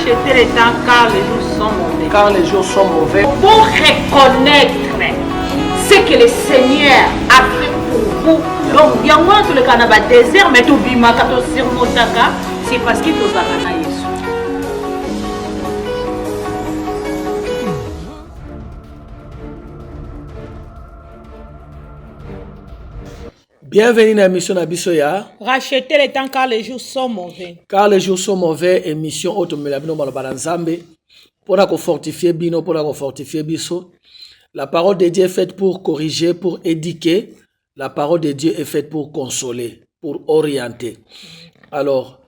Rachetez les temps car les jours sont mauvais. Car les jours sont mauvais. Pour reconnaître ce que le Seigneur a fait pour vous. Donc, il y a moins de le Canada désert, mais tout bima kato sirmotaka, c'est parce que tu as Yesu. Bienvenue dans l'émission Nabisoya. Rachetez les temps car les jours sont mauvais. Car les jours sont mauvais, émission Automelabino Malabalanzambe. Pour la fortifier Bino, pour la fortifier Biso. La parole de Dieu est faite pour corriger, pour éduquer. La parole de Dieu est faite pour consoler, pour orienter. Alors,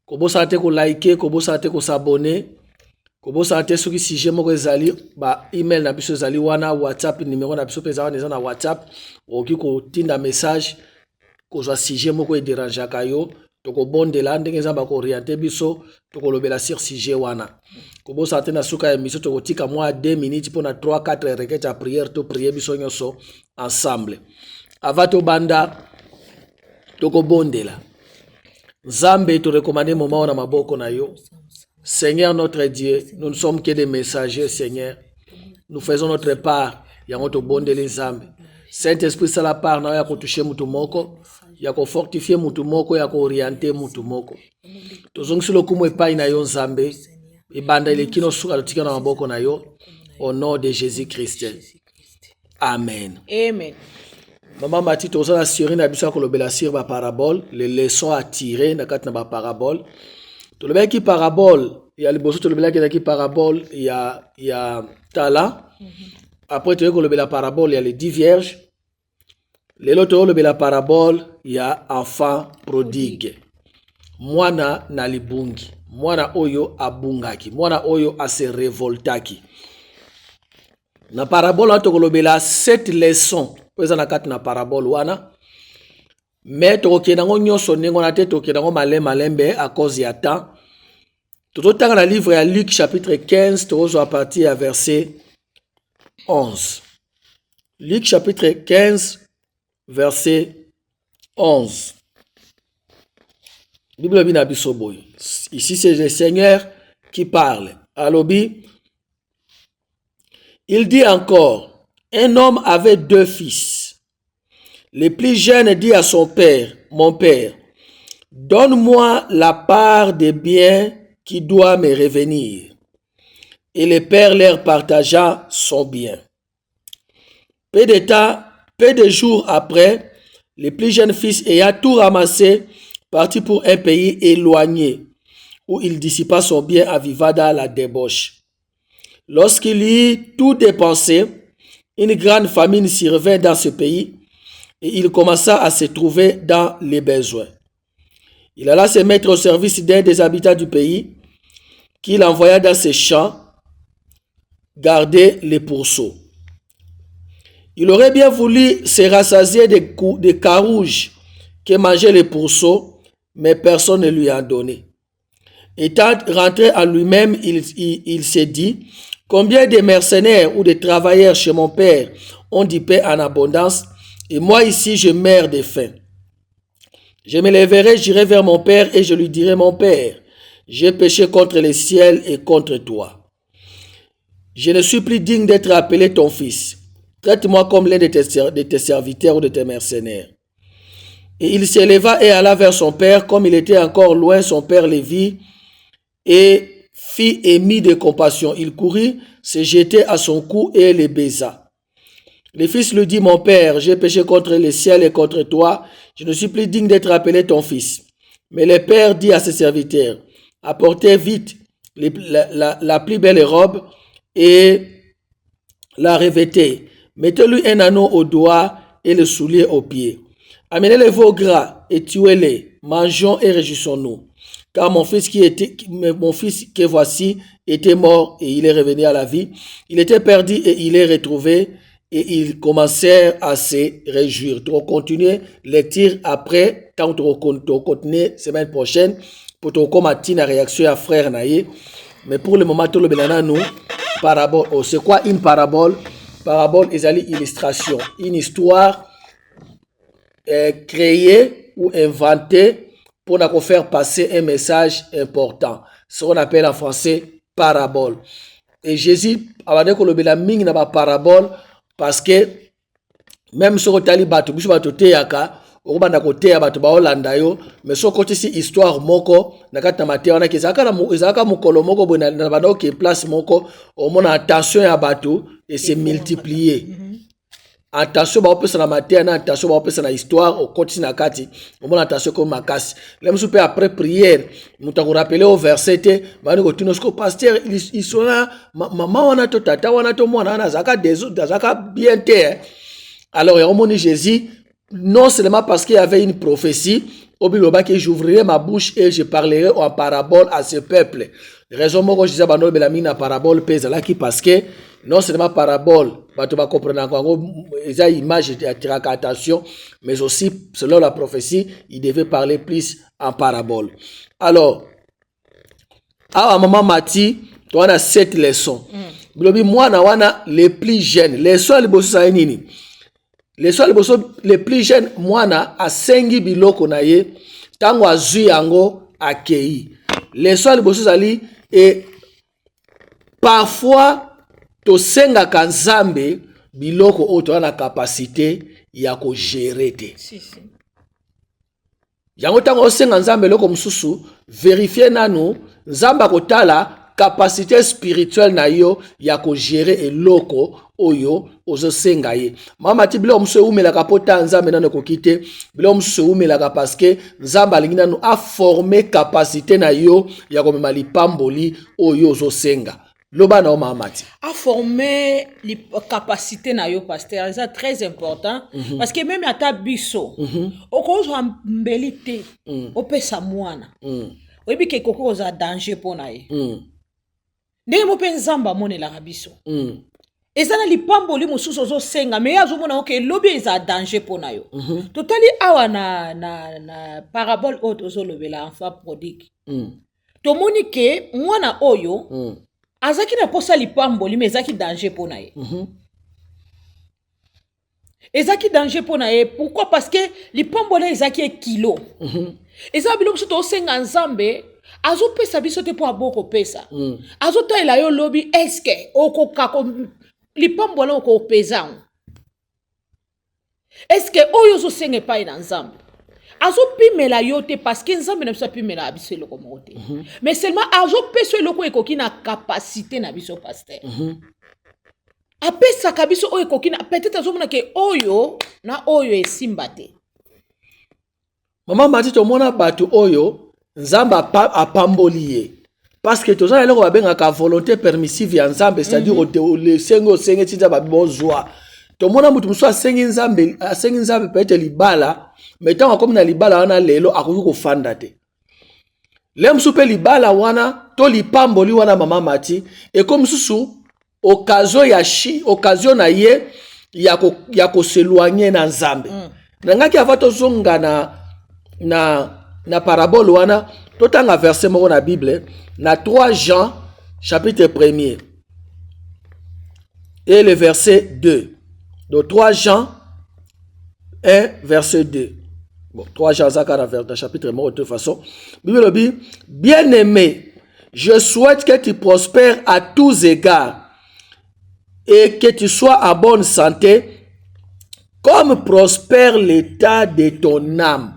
kobo sante ko liker, kobo sante ko s'abonner, kobo sante soki sujet moko ezali, ba email na biso ezali wana, WhatsApp numéro na biso peza wana na WhatsApp, oki ko tinda message ko zwa sujet moko e déranger kayo, to ko bondela ndenge nzamba ko orienter biso, to ko lobela sur sujet wana. Kobo sante na suka émission to ko tika moi 2 minutes pour na 3-4 requêtes à prière to prier biso nyonso ensemble. Avato banda to ko bondela. Zambé te recommander moment na maboko na yo. Seigneur notre Dieu, nous ne sommes que des messagers, Seigneur. Nous faisons notre part. Yango to bondele Zambé. Saint-Esprit ça la part na ya ko toucher mutu moko, ya ko fortifier mutu moko, ya ko orienter mutu moko. Tozongisi lokumu epai na yo Zambé. Ibanda ile kino suka tika na maboko na yo. Au nom de Jésus-Christ. Amen. Amen. Maman Mati, tu as assuré na biso kolobela sur ba parabole, les leçons à tirer na kat na ba parabole. To lobela ki parabole, il y a le bosso to lobela ki parabole, il y a talent. Après tu kolobela parabole, il y a les 10 vierges. Les loto lobela parabole, il y a enfant prodigue. Mwana na libungi, mwana oyo abungaki, mwana oyo ase revoltaki. Na parabole to kolobela 7 leçons. Pesa na kati na parabole wana. Mais tokokenda ngo nyonso ndenge na te tokenda ngo malembe à cause ya temps. Tototanga na livre ya Luc chapitre 15 tozo à partir à verset 11. Luc chapitre 15 verset 11. Bible bina bisoboy. Ici c'est le Seigneur qui parle. Alobi. Il dit encore: un homme avait 2 fils. Le plus jeune dit à son père: mon père, donne-moi la part des biens qui doit me revenir. Et le père leur partagea son bien. Peu de jours après, le plus jeune fils ayant tout ramassé, partit pour un pays éloigné, où il dissipa son bien à vivre dans la débauche. Lorsqu'il eut tout dépensé, une grande famine survint dans ce pays et il commença à se trouver dans les besoins. Il alla se mettre au service d'un des habitants du pays qu'il envoya dans ses champs garder les pourceaux. Il aurait bien voulu se rassasier des carouges que mangeaient les pourceaux, mais personne ne lui en donnait. Étant rentré en lui-même, il s'est dit: combien de mercenaires ou de travailleurs chez mon père ont du pain en abondance, et moi ici je meurs de faim. Je me lèverai, j'irai vers mon père et je lui dirai: mon père, j'ai péché contre le ciel et contre toi. Je ne suis plus digne d'être appelé ton fils. Traite-moi comme l'un de tes serviteurs ou de tes mercenaires. Et il s'éleva et alla vers son père. Comme il était encore loin, son père le vit et fit émis de compassion. Il courut, se jetait à son cou et le baisa. Le fils lui dit: mon père, j'ai péché contre le ciel et contre toi. Je ne suis plus digne d'être appelé ton fils. Mais le père dit à ses serviteurs: apportez vite la plus belle robe et la revêtez. Mettez-lui un anneau au doigt et le soulier aux pieds. Amenez les veaux gras et tuez-les. Mangeons et réjouissons-nous. Car mon fils que voici était mort et il est revenu à la vie. Il était perdu et il est retrouvé, et ils commencèrent à se réjouir. On continue les tirs après, tant on continue semaine prochaine pour te commenter la réaction à frère Naye. Mais pour le moment, tout le monde nous parabole. Oh, c'est quoi une parabole? Parabole, c'est une illustration, une histoire créée ou inventée pour nous faire passer un message important. ce qu'on appelle en français parabole. Et Jésus a dit que le mingi na ba parabole parce que même sur tali bato biso bato teyaka okubanda koteya bato baolanda yo mais so côté si histoire moko na kati na mateya wana ezalaka mokolo moko boye na banda oke place moko omona attention ya bato et se multiplier. Attention baopesa na mateya na attention baopesa na histoire okoti na kati omona attention comme makasi lem soupe après prière muta ko rappeler au verset te bani ko tino sko pasteur ils sont là maman wana to tata wana to mwana wana zaka bien te. Alors il a omoni Jésus non seulement parce qu'il y avait une prophétie au biloba que j'ouvrirai ma bouche et je parlerai en parabole à ce peuple. Raison moko je disais bano belamina parabole pesa là qui parce que non seulement parabole bato ba comprendre encore eza image attiraka attention mais aussi selon la prophétie il devait parler plus en parabole. Alors à maman Mati tu as 7 leçons. Bilobi mwana wana les plus jeunes leçons liboso sa nini les plus jeunes mwana asengi biloko na ye tango azui yango akei leçon liboso zali et parfois to senga kanzambe biloko oto na capacité ya ko gérer te. Yango tango senga nzambe loko mususu vérifier nanu nzamba kotala capacité spirituelle na yo ya ko gérer eloko oyo ozo senga ye. Mama ti bilo mso umelaka pota nzambe nano ko kite bilo mso umelaka parce que nzamba alingi nanu a former capacité na yo ya ko mema lipamboli oyo ozo senga. Loba na mama ti a former les capacités na yo pasteur c'est très important parce que même ata biso okozo mbelite opesa mwana oyebi ke koko za danger pona ye ndenge mo pe nzamba monela biso ezana lipamboli mosusu ozo senga mais azomona oke lobi eza danger pona yo totali awa na parabole autre ozo lobela enfant prodigue tomoni ke mwana oyo azaki na posa lipamboli mais ezaki danger pona ye ezaki danger pona ye pourquoi parce que lipamboli ezaki kilo eza biloko so to senga nzambe azo pesa biso te po aboko pesa azo taila yo lobi eske okokako lipamboli oko pesa eske oyo zo senga pa na nzambe azo pimela yo te parce que nzambe na biso pimela biso eloko moko te mais seulement azo pesa eloko ekoki na capacité na biso pasteur apesa biso oyo ekoki na peut-être azomona ke oyo na oyo esimba te. Mama Mati tomona bato oyo nzamba apamboli ye parce que tozana eloko babengaka volonté permissive ya nzambe c'est-à-dire le sengo senge tita babozwa tomona mutu muso asengi nzambe peut-être libala mais tant comme na libala wana lelo akoki kofanda te lem soupe libala wana to lipamboli wana mama Mati et comme susu occasion na ye ya ko s'éloigner na nzambe nangaki avato zonga na parabole wana totanga verset moko na Bible na 3 Jean chapitre 1er et le verset 2. Donc 3 Jean 1 verset 2. Bon, 3 Jean Zakara dans chapitre moko de toute façon. Bible dit bien-aimé, je souhaite que tu prospères à tous égards et que tu sois à bonne santé comme prospère l'état de ton âme.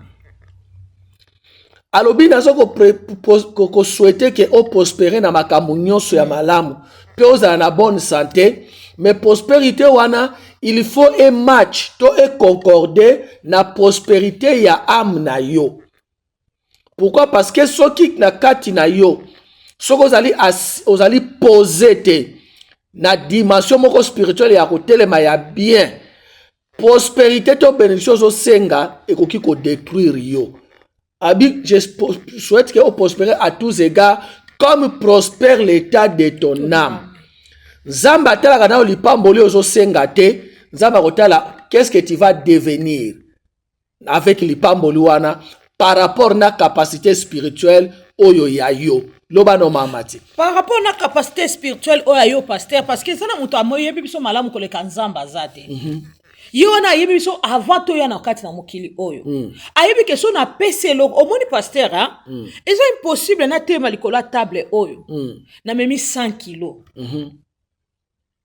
Alobi nazo ko souhaiter que o prospérer na makambo nyonso ya malamu pe oza na bonne santé mais prospérité wana il faut un match to e concorder na prospérité ya âme na yo. Pourquoi? Parce que soki na kati na yo soko ozali poser te na dimension moko spirituelle ya kotelema ya bien prospérité to bénédiction zo senga ekoki ko détruire yo. Abi, je souhaite que vous prospérez à tous égards comme prospère l'état de ton âme. Zamba tala kana olipamboli ozo senga te, Zamba kotala qu'est-ce que tu vas devenir avec lipamboli wana par rapport na capacité spirituelle oyo ya yo. Loba no mamati. Par rapport na capacité spirituelle oyo ya yo pasteur parce que ça na muto amoyebi biso malamu koleka nzamba zate. Yo wana ayebi biso avant to ya na kati na mokili oyo. Ayebi ke so na pese eloko omoni pasteur ha. Eza impossible na tema likolo table oyo. Na memi 100 kilos.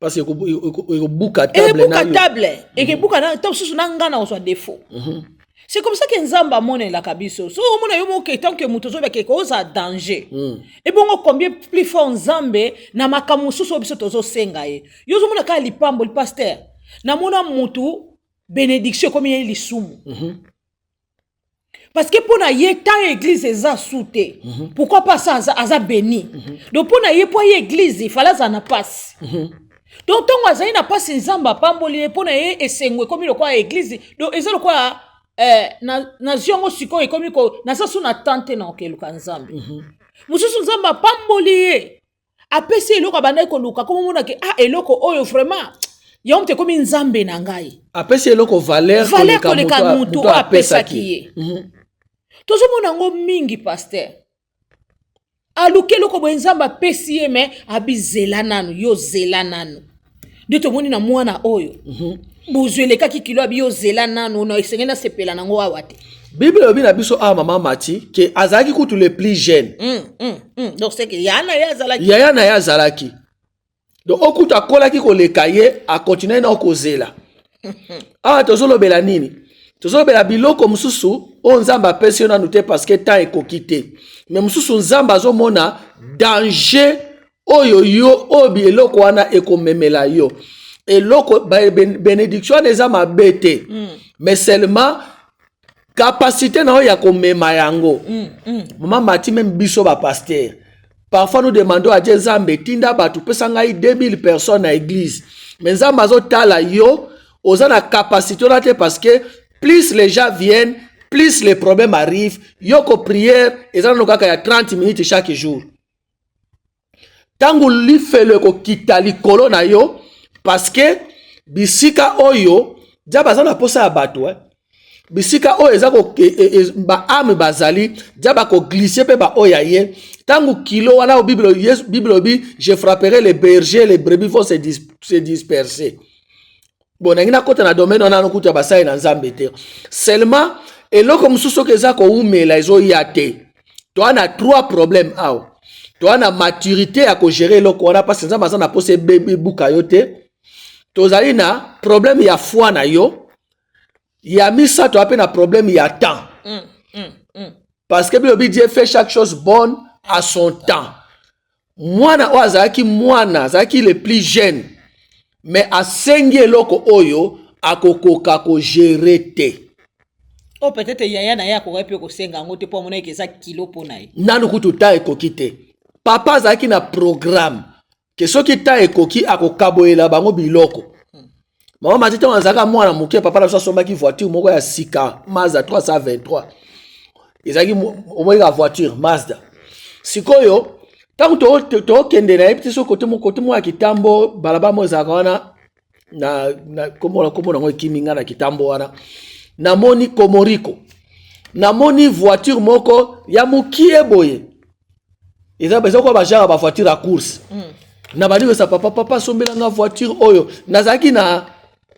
Parce que buka table na yo. Table et que buka na to susu na ngana o soit défaut. C'est comme ça que nzamba mone la kabiso. So omona yo mo ke tant que muto zo be ke cause à danger. Et bon combien plus fort nzambe na makamu susu biso tozo senga ye. Yo zo mona ka lipambo le pasteur. Na mona mutu bénédiction comme il lisumu. Parce que pour na ye tant église eza souté. Pourquoi pas ça aza béni. Donc pour na ye pour église il fallait ça na passe. Donc ton azali na passe nzamba pamboli pour na ye esengwe comme le quoi église. Donc ezalo quoi na ziongo siko e comme ko na sasu na tante na okeluka nzambe. Mususu nzamba pamboli apesi eloko banda ko luka comme mona ke eloko oyo vraiment yom te komi nzambe na ngai. Apesi eloko valeur koleka mutu apesa kiye. Tozo mona ngo mingi pasteur. Aluke eloko bo nzamba pesi ye me abizela nanu yo zela nanu. Ndeto moni na mwana oyo. Bozwele kaki kilo abi yo zela nanu na esengena sepela nango awate. Bible obi na biso maman Mati ke azaki kutu le plus jeune. Donc c'est que yana ya zalaki. Yana ya zalaki. Donc okuta kolaki koleka ye a continuer na kozela. Tozolobela nini? Tozolobela biloko mususu o nzamba pesi na nute parce que temps ekokite. Mais mususu nzamba azomona danger oyo yo obi eloko wana ekomemela yo. Eloko bénédiction eza mabete. Mais seulement capacité na ya komema yango. Maman Mati même biso ba pasteur. Parfois nous demandons à Dieu Nzambe tinda batu pesa ngai 2000 personnes à église. Mais Nzambe azotala yo oza na capacité là parce que plus les gens viennent, plus les problèmes arrivent. Yoko prière ezana no kaka ya 30 minutes chaque jour. Tangu li fele ko kitali kolo na yo parce que bisika oyo diaba zana posa ya batu bisika oyo ezako ba ame bazali diaba ko glisser pe ba oya ye tangu kilo wana au Bible bi je frapperai les bergers, les brebis vont se disperser. Bon ngina kota na domaine ona nokuta basai na nzambe te. Seulement eloko mususu ke ezako umela ezo yate. To ana 3 problèmes ao. To ana maturité à ko gérer eloko wana parce que nzambe azana pose bébé buka yote. Tozali na problème ya foi na yo. Ya misa to apena problème ya temps. Parce que Dieu fait chaque chose bonne à son temps. Mwana oazaki mwana zaki le plus jeune. Mais a sengi loko oyo akokoka ko gérer te. Oh peut-être yaya na ya ko repi ko senga ngote po mona ke za kilo ponai. Nanu kutu ta ekokite. Papa zaki na programme. Que soki ta ekoki akokaboela bango biloko. Maman Matita wanzaka mwana muke papa la somba ki voiture moko ya sika Mazda 323. Ezaki omoi la voiture Mazda. Sikoyo tangu to kende na epiti so kote mo ya kitambo balaba mo ezaka wana na komo na ngo kiminga na kitambo wana. Namoni Komoriko. Namoni voiture moko ya mukie boye. Eza bezo ko ba jara ba voiture à course. Na bali sa papa sombela nga voiture oyo nazaki na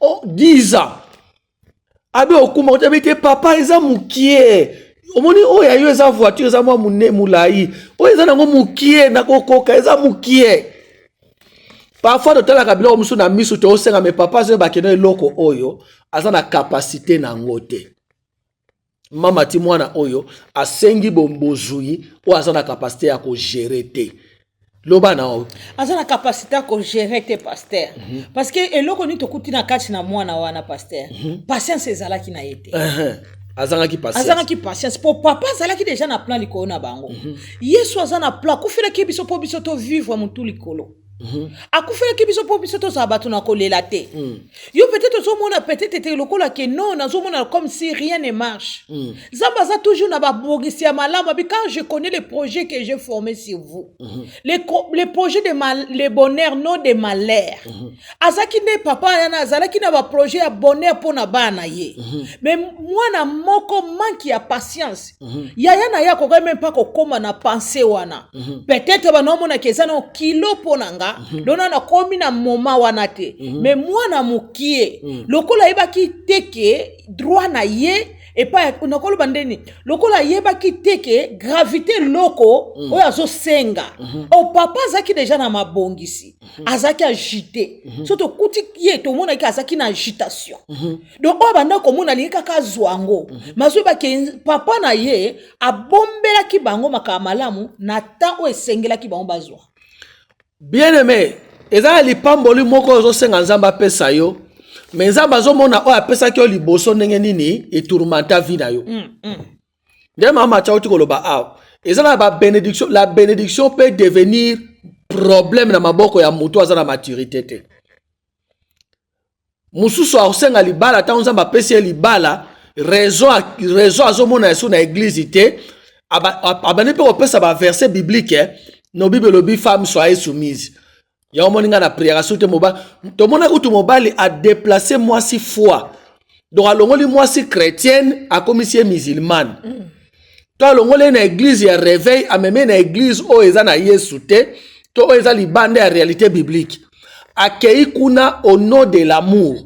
10 ans. Abe okuma otabite papa eza mukie. Omoni oya yo eza voiture eza mwa mulai. Oyo eza nango mukie na kokoka eza mukie. Parfois totala kabila omusu na misu to osenga me papa ze bakeno eloko oyo aza na capacité na ngote. Mama ti mwana oyo asengi bombozui o aza na capacité ya ko gérer te. Loba na o aza na capacité ko gérer te pasteur. Parce que eloko ni to kuti na kati na mwana wana pasteur. Patience ezalaki na yete. Azangaki patience. Azangaki patience. Pour papa azalaki déjà na plan likolo na bango. Yesu aza na plan kufela ki biso po biso to vivre mutu likolo. Akufela ki biso po biso to za batu na kolela te. Yo peut-être ozomona peut-être te lokola ke non azomona comme si rien ne marche. Zamba za toujours na ba bogisi ya malama mais quand je connais les projets que j'ai formés sur vous. Les projets de le bonheur non de malheur. Azaki ne papa yana azalaki na ba projet ya bonheur pour na bana ye. Mais moi na moko manque ya patience. Yaya na ya ko même pas ko koma na penser wana. Peut-être ba no mona ke za no kilo pour na kanga dona na komi na moma wana te mais mwana mokie lokola yebaki teke droit na ye et pas nakolo bandeni lokola yebaki teke gravité loko oyo azosenga o papa azaki déjà na mabongisi azaki agité surtout kuti ye tomona ki azaki na agitation donc oyo banda komona lingi kaka zwango mazo baki papa na ye abombelaki bango makamalamu na temps oyo esengelaki bango bazwa bien aimé eza lipamboli moko ozosenga nzambe apesa yo mais nzambe azomona oyo apesaki yo liboso ndenge nini etourmenta vie na yo nde mama tia oti koloba awa eza na babénédiction la bénédiction peut devenir problème na maboko ya moto aza na maturité te mosusu akosenga libala ntango nzambe apesi ye libala raison azomona yesu na église te abandi mpe kopesa baverset biblique no bible elobi femme soyez soumise ya omoni nga na prière soute mobali tomona kutu mobali a déplacé mwasi foi donc alongoli mwasi chrétienne akomisi ye musulmane to alongoli na église ya réveil ameme na église oyo eza na yesu te to oyo eza libanda ya réalité biblique akei kuna au nom de l'amour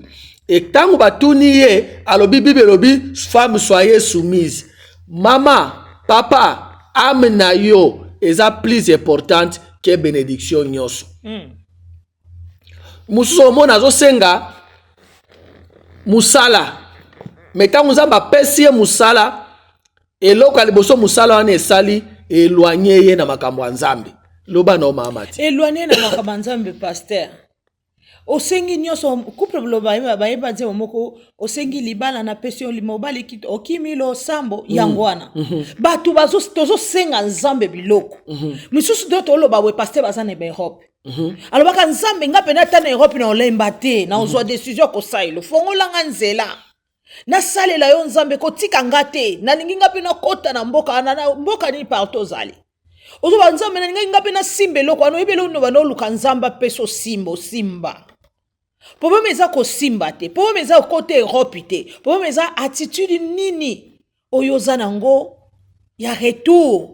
et tango batuni ye alobi bible elobi femme soyez soumise mama papa ame na yo eza plus importante que bénédiction nyonso mosusu omona azosenga musala mais ntango nzambe apesi ye musala eloko ya liboso musala wana esali éloigné ye na makambo ya nzambe loba na omama ti éloigné na makambo ya nzambe pasteur osengi nyonso couple loba bayeba nzembo moko osengi libala na pesi yo mobali kito okimi lo sambo yango wana bato tozosenga nzambe biloko misusu to toloba we pasteur baza na Europe alobaka nzambe nga pena ata na Europe na olemba te na ozwa décision kosailo fongolanga nzela nasalela yo nzambe kotika nga te nalingi nga pena kota na mboka ni partout ozali ozoba nzambe nalingi nga pena simba eloko wana oyebele uno banoluka nzamba peso simba problème eza kosimba te problème eza kote Europe te problème eza attitude nini oyo oza nango ya retour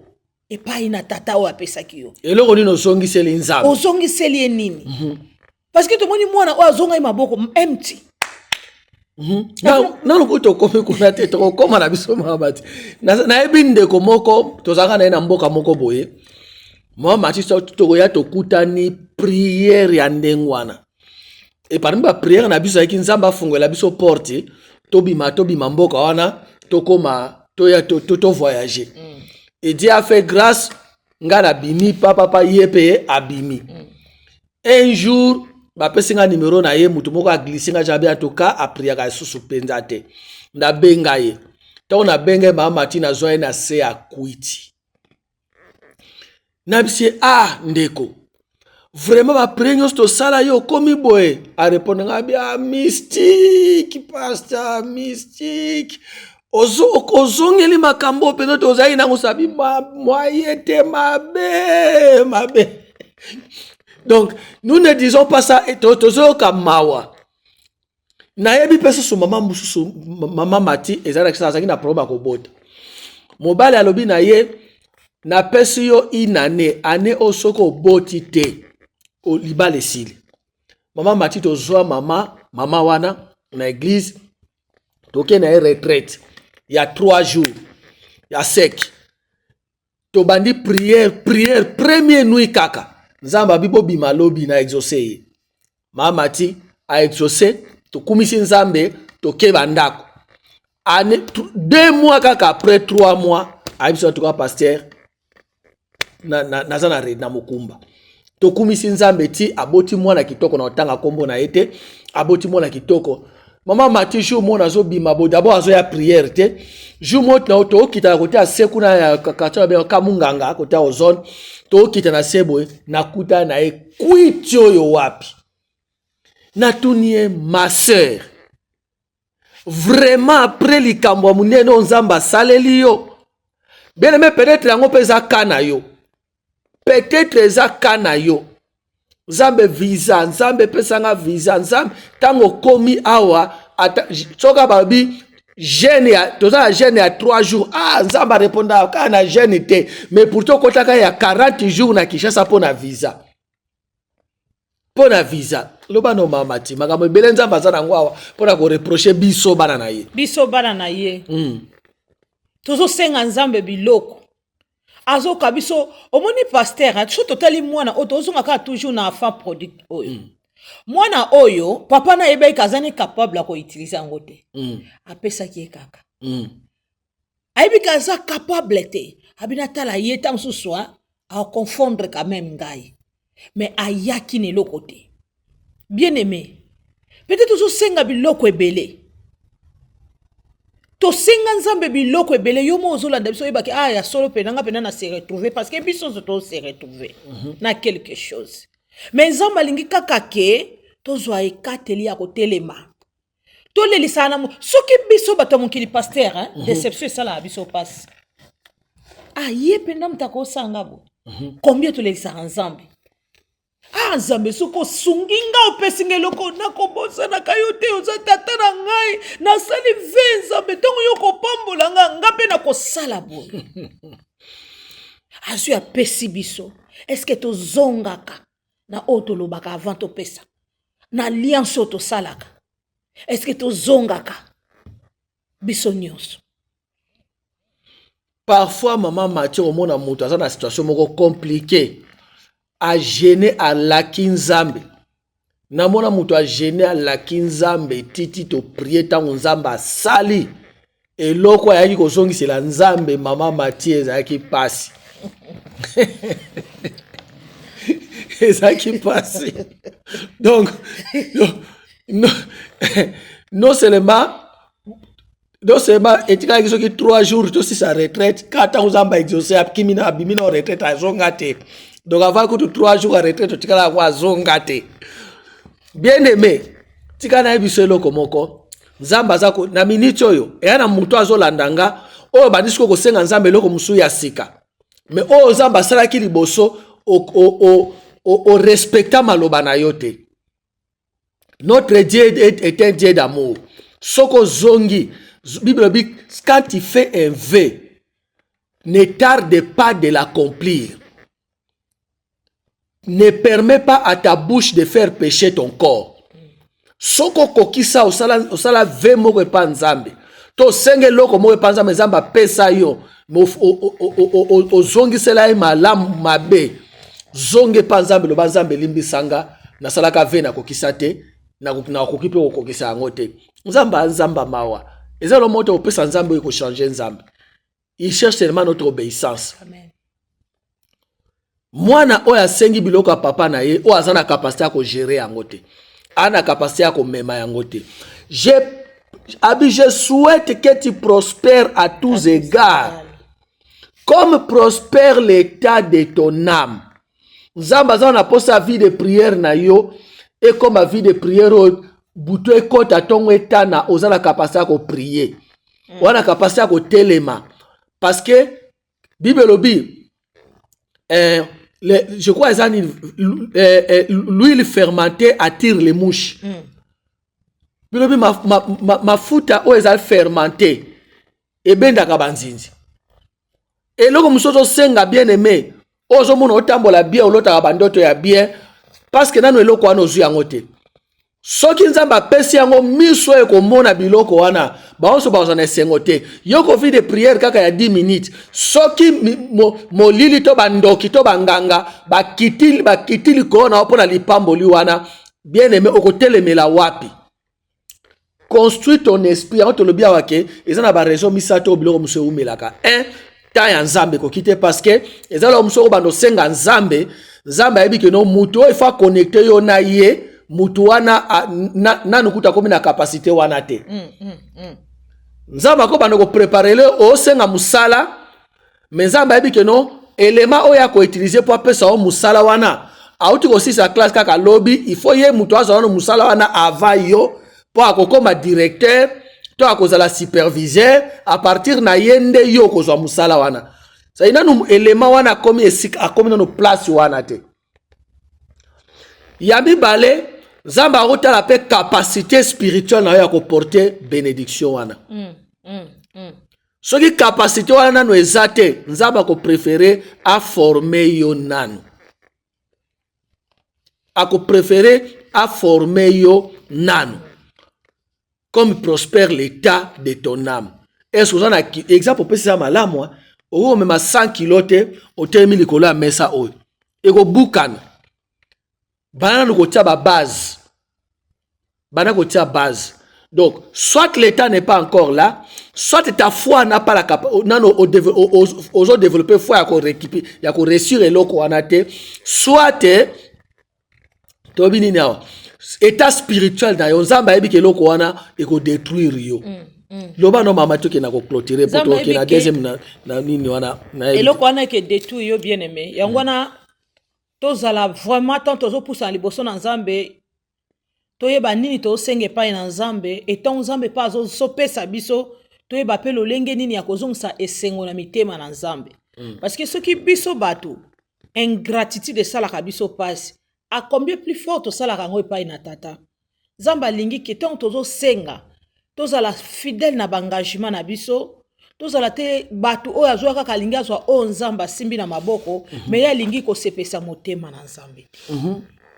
epai na tata oyo apesaki yo eloko nini ozongiseli nzambe ozongiseli ye nini parce que tomoni mwana oyo azongai maboko empty nano kutu okome kuna te tokokoma na biso mama ti nayebi ndeko moko tozalaka na ye na mboka moko boye mama ti tokoya tokutani priere ya ndenge wana et parmi bapriere na biso ayaki nzambe afungwela biso porte tobima mboka wana tokoma to voyager et Dieu a fait grâce nga na bimi papa ye pe abimi un jour bapesi nga numéro na ye mutu moko aglisi nga jabe atoka apriaka lisusu mpenza te nabenga ye ntango nabenge mama ti nazwa ye na se ya kwiti nabisi ndeko vraiment baprie nyonso tosala yo okomi boye arépondre nga bia mystique pasteur mystique ozongeli makambo mpenza te ozali nango sabi moye te mabe donc nous ne disons pas ça tozoyoka mawa nayebi mpe susu mama mosusu mama mati ezalaki azalaki na problème akobota mobali alobi na ye napesi yo inane ane oyo soki oboti te libala esili mama mati tozwa mama wana na église toke na ye retraite ya 3 jours ya sec tobandi prière premier nuit kaka nzambe abi bobima lobi na exaucé ye mama mati a exaucé tokumisi nzambe tokeba ndako ane 2 mois kaka après 3 mois ayibiso tuka pasteur naza na mokumba tokumisi nzambe ti aboti mwana kitoko na otanga kombo na ete aboti mwana kitoko mama mati jour mona azobima bo d'abord azoya prière te jour mot na tokita kote aseku na ya kakata be kamunganga kote ozone tokita na sebo nakuta na e kwiti oyo wapi natunie ma sœur vraiment après likambo ya munene nzamba saleli yo bien aimé peut-être yango peza kana yo peut-être eza kana yo nzambe visa nzambe pesanga visa nzambe tango komi awa soka babi jeune ya toza jeune ya 3 jours nzambe répondra kana jeune te mais pourtant kotaka ya 40 jours na Kinshasa pona visa pona visa loba no mama ti makambo ebele nzambe aza nango awa pona ko reprocher biso bana na ye tozosenga nzambe biloko azoka biso omoni pasteur so totali mwana oyo tozongaka toujours na enfant produit oyo mwana oyo papa na yebaki azani capable ya koutilize yango te apesaki ye kaka ayebiki aza capable te abina tala ye ta mosusu akonfondre quand même ngai mais ayaki na eloko te bien aimé peut-être tozosenga biloko ebele tosenga nzambe biloko ebele yo mo ozolanda biso oyebaki ya solo mpe nanga mpena na se retrouver parce que biso nzo tose retrouver na quelque chose mais nzambe alingi kaka ke tozwa ekateli ya kotelema tolelisana soki biso bato ya mokili pasteur déception esala ya biso pasi ye mpena mutaka osanga bo combien tolelisaka nzambe nzambe soki osungi nga opesi nga eloko nakobosanaka yo te oza tata na ngai nasali ve nzambe ntongo yo kopambola nga mpe nakosala boye azwi apesi biso eske tozongaka na oyo tolobaka avant topesa na alliance oyo tosalaka eske tozongaka biso nyonso parfois mama Mathieu omona moto aza na situation moko compliquée a gêné à laki nzambe namona moto a gêné à laki nzambe titi to prier tango nzambe asali eloko ayaki kozongisela nzambe mama Mathieu ezalaki pasi ezalaki pasi donc non seulement etikaki soki 3 jours tosi sa retraite kata nzambe exaucé akimina abimina retraite azonga te. Donc avant que tu 3 jours à retraite, tu vas avoir zongate. Bien aimé, tu vas avoir biselo komoko. Nzamba zako na minute oyo. E na muto azolandanga, o bandisiko ko senga nzambe loko musu ya sika. Mais o nzamba sala ki liboso o respecta maloba na yote. Notre Dieu est un Dieu d'amour. Soko zongi, Bible dit quand tu fais un vœu, ne tarde pas de l'accomplir. Ne permet pas à ta bouche de faire pécher ton corps. Soko kokisa osala ve moko pa nzambe. To senge loko moko pa nzambe nzamba pesa yo. O zongi sela e malam mabe. Zonge pa nzambe lo nzambe limbisanga na salaka ve na kokisa te na kokipe ko kokisa yango te. Nzamba mawa. Ezalo moto opesa nzambe ko changer nzambe. Il cherche seulement notre obéissance. Amen. Mwana oya sengi biloko ya papa na ye o azana capacité ya ko gérer yango te ana capacité ya ko mema yango te je souhaite que tu prospères à tous égards comme prospère l'état de ton âme. Nzamba za na posa vie de prière na yo et comme la vie de prière buto ekota tongo etana ozana capacité ya ko prier wana capacité ya ko telema parce que Bible lobi je crois que l'huile fermentée attire les mouches. Ma futa o ezal fermenté et benda kabanzinzi. Et loko musoto senga bien aimé, ozo mona otambola bien olota bandoto ya bien parce que nano eloko wana ozu yango te. Soki nzamba pesi yango miso e komona biloko wana baonso bazana esengo te yoko vi de prière kaka ya 10 minutes soki molili to bandoki to banganga bakitili kona opona lipamboli wana bien aimé okotelemela wapi. Construis ton esprit en to lobia wake ezana ba raison misato biloko muso umelaka ta ya nzambe ko kite parce que ezala muso bando senga nzambe yebi ke no muto il faut connecter yo na ye mutu wana nanukuta komi na capacité wana te. Nzamba ko bando ko préparer le o senga musala mais nzamba yebi ke no élément oya ko utiliser pour pesa o musala wana auti ko sisa classe kaka lobby il faut ye mutu azana musala wana avant yo pour akokoma directeur to akozala superviseur à partir na yende yo kozwa musala wana ça ina no élément wana komi esika akomi no place wana te yabi balé Zamba a pe capacité spirituelle na ko porter bénédiction wana. Soki capacité wana no ezate, nzamba ko préférer à former yo nanu. ako préféré à former yo nano. Comme prospère l'état de ton âme. Est-ce que vous avez un exemple pour ça là moi au même 100 kilote au terme likolo ya mesa oyo. Eko bukana. Bana ko tia ba base. Bana ko tia base. Donc soit l'état n'est pas encore là, soit ta foi n'a pas la capacité aux autres développer foi à récupérer, ya ko réussir eloko anate, soit tobini nao état spirituel na yo nzamba yebi ke eloko wana eko détruire yo. Loba no mama to ke na ko clôturer pour to ke na deuxième na nini wana na eloko wana ke détruire yo bien aimé yango wana tozala vraiment tant tozo poussa liboso na nzambe toyeba nini to senge pa na nzambe etant nzambe pa zo sopesa biso toyeba pe lolenge nini ya kozongisa esengo na mitema na nzambe parce que soki biso bato ingratitude esalaka biso pasi a combien plus fort tosalaka ngo epai na tata nzambe alingi ke tant tozo senga tozala fidèle na bangagement na biso tozala te bato oyo azwa kaka alingi azwa oyo nzambe asimbi na maboko me ye alingi kosepesa motema na nzambe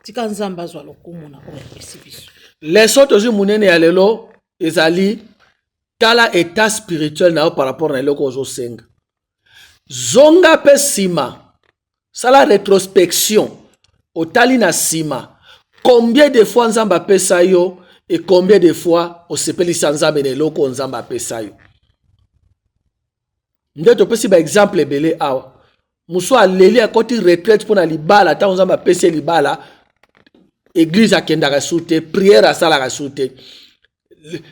tika nzambe azwa lokumu na oyo apesi biso leso tozwi munene ya lelo ezali tala état spirituel na yo par rapport na eloko ozosenga zonga pe nsima sala rétrospection otali na nsima combien de fois nzambe apesa yo et combien de fois osepelisa nzambe na eloko nzambe apesa yo nde topesi baexemple ebele awa mosu aleli akoti retraite mpo na libala ntango nzambe apesi libala église akendaka su te prière asalaka su te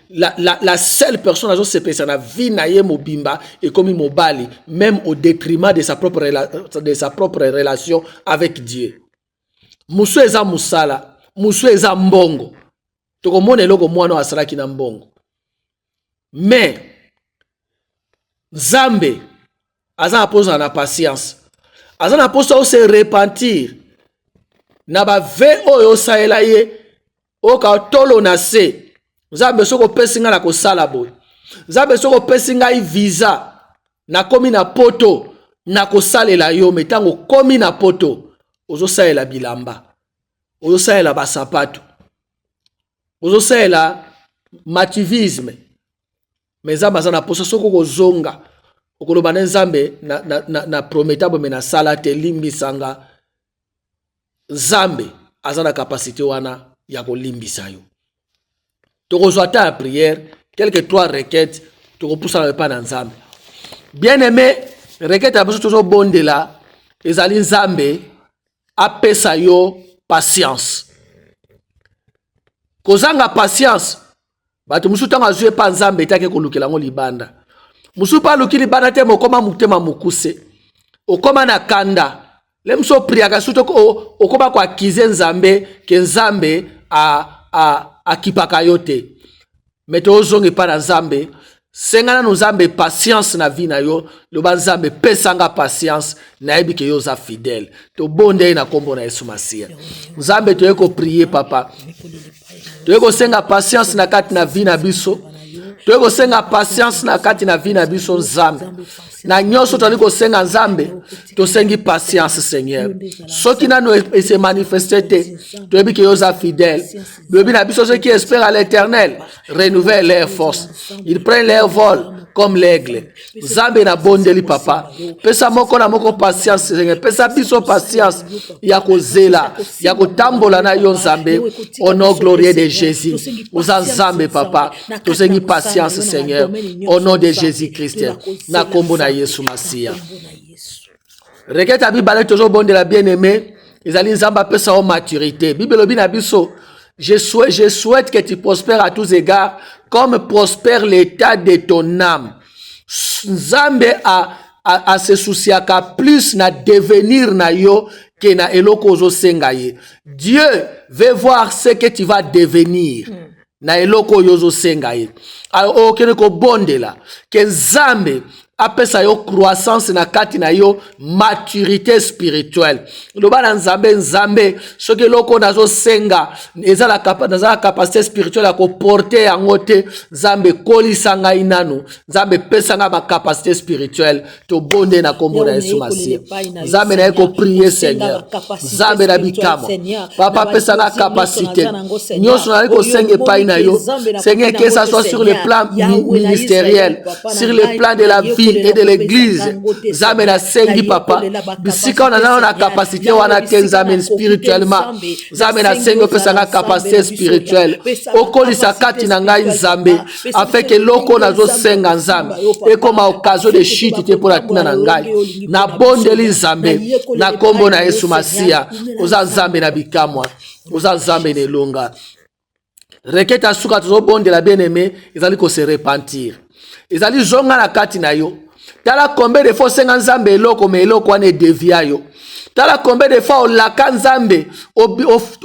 la seule personne azosepelisa na vie na ye mobimba ekomi mobali même au détriment de sa propre relation avec Dieu. Musu eza musala musu eza mbongo tokomona eloko mwana asalaki na mbongo mais Nzambe aza na posa na patience aza na posa o se repentir na ba ve oyo osaela ye oka tolo na se Nzambe soko pesi nga na kosala boy Nzambe soko pesi nga visa na komi na poto na kosalela yo metango komi na poto ozosaela bilamba ozosaela basapato ozosaela mativisme mais Nzambe aza na posa soko kozonga okoloba na Nzambe na prometable me na sala te limbisanga Nzambe aza na capacité wana ya kolimbisa yo tokozwa ta prière quelques 3 requêtes tokopusana pa na Nzambe bien aimé requête ya biso tozobondela ezali Nzambe apesa yo patience kozanga patience bato musu tanga azwe pa Nzambe etake kolukela ngo libanda musu pa luki libanda te mokoma mutema mukuse okoma na kanda le muso priaka suto okoma kwa kize Nzambe ke Nzambe akipaka yo te meto ozongi pa na Nzambe sengana no Nzambe patience na vie na yo loba Nzambe pesanga patience na yebi ke yo za fidèle to bonde na kombo na Yesu Masia Nzambe to yeko prier papa to yeko senga patience na kati na vie na biso to yeko senga patience na kati na vie na biso Nzambe na nyonso to liko senga Nzambe to sengi patience Seigneur soki nano se manifester to yebi ke yo za fidèle yebi na biso ceux qui espèrent à l'Éternel renouvellent leurs forces ils prennent leur vol comme l'aigle Nzambe na bondeli papa pesa moko na moko patience Seigneur pesa biso patience ya kozela ya kotambola na yo Nzambe au nom glorieux de Jésus oza Nzambe papa to sengi patience Seigneur au nom de Jésus Christ na kombo na Yesu Masia requête abi balé toujours bon de la bien-aimée ezali Nzambe apesa o maturité Bible lobi na biso je souhaite que tu prospères à tous égards comme prospère l'état de ton âme. Nzambe a se souciaka plus na devenir na yo que na eloko ozo senga ye. Dieu veut voir ce que tu vas devenir. Na eloko yozo senga ye. O kene ko bondela ke Nzambe apesa yo croissance na kati na yo maturité spirituelle. Loba na nzambe soki loko nazo senga eza la capacité spirituelle à porter yango te, nzambe kolisa ngai nanu, nzambe pesa nga ma capacité spirituelle to bonde na kombo na Yesu Masiya. Nzambe na ko prier Seigneur, nzambe na bikamo papa pesa nga capacité nyonso na ko senga epai na yo Seigneur, que ça soit sur le plan ministériel, sur le plan de la vie et de l'église. Nzambe na sengi papa bisika na na capacité wana te nzambe spirituellement. Nzambe na sengi pesa nga capacité spirituelle okolisa kati na ngai nzambe afin que loko nazo senga nzambe et comme occasion de chute te pour la tina na ngai na bondeli nzambe na kombo na Yesu Masiya. Oza nzambe na bikamwa, oza nzambe ne longa. Requête à souka tozo bon de la bien-aimée, ils allaient se repentir. Ils allaient zonga na kati na yo. Tala combien de fois senga nzambe eloko me eloko wane devia yo. Tala combien de fois olaka nzambe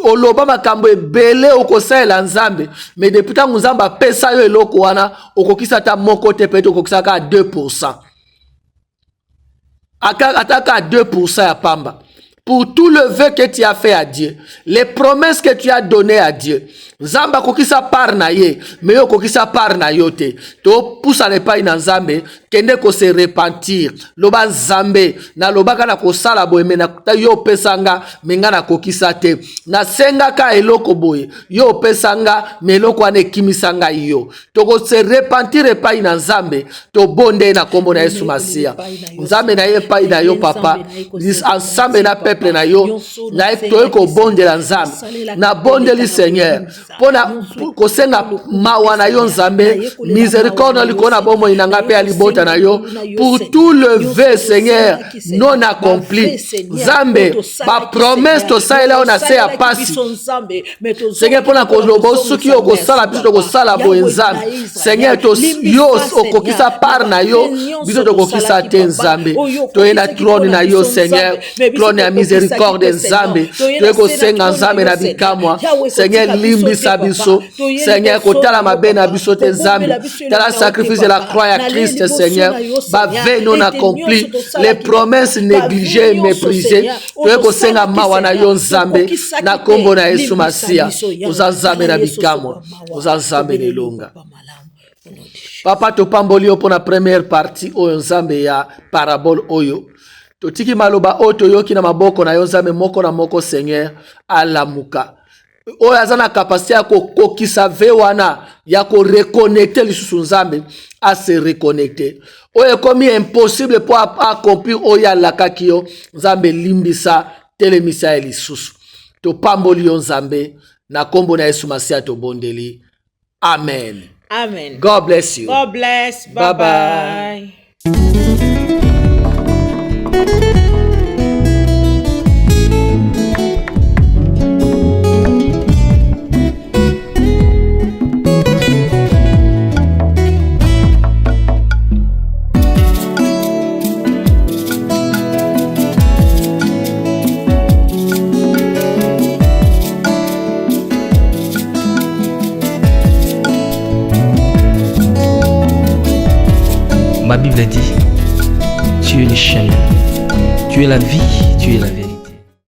oloba makambo ebele okosala nzambe mais depuis tango nzambe apesa yo eloko wana okokisa ta moko te peut-être okokisa ka 2%. Ataka à 2% ya pamba. Pour tout le vœu que tu as fait à Dieu, les promesses que tu as données à Dieu, Nzamba kokisa par na ye, mais yo kokisa par na yote. To poussa le pas na Nzambe, kende ko se repentir. Loba Nzambe, na loba kana ko sala boye na yo pesanga, menga na kokisa te. Na senga ka eloko boye, yo pesanga, meloko ane kimisanga yo. To ko se repentir pas na Nzambe, to bonde na kombo na Yesu Masiya. Nzambe na ye pa na yo papa, ensemble na peuple na yo, na to ko bonde la Nzambe. Na bonde li Seigneur. Pona kosenga mawa na yo Nzambe, miséricorde likona bomo inanga pe alibota na yo pour tout le vœu Seigneur non accompli. Nzambe ba promesse to ça là on a se a passi. Seigneur pona ko lobo suki yo ko sala biso ko sala bo Nzambe. Seigneur to yo okokisa par na yo biso to kokisa te Nzambe. To ena trône na yo Seigneur, trône ya miséricorde Nzambe. To ko senga Nzambe na bikamwa. Seigneur limbi Sabiso, Seigneur, kotala mabena biso te Nzambe, tala sacrifice de la croix à Christ, Seigneur, bave non accompli, les promesses négligées et méprisées, tu ko senga mawa na yo Nzambe, na kombo na Yesu Masiya, oza Nzambe na bikamwa, oza Nzambe ne longa. Papa to pamboli opo na première partie oyo Nzambe ya parabole oyo. Totiki maloba oto yoki na maboko na yo Nzambe moko na moko Seigneur, alamuka. Oya zana capacité ya kokisa ve wana ya ko reconnecter lisusu Nzambe à se reconnecter. Oya comme impossible pour accomplir oya lakaki yo Nzambe limbisa telemisa lisusu. To pamboli yo Nzambe na kombo na Yesu Masiya to bondeli. Amen. Amen. God bless you. God bless. Bye bye. Ma Bible dit, tu es le chemin, tu es la vie, tu es la vérité.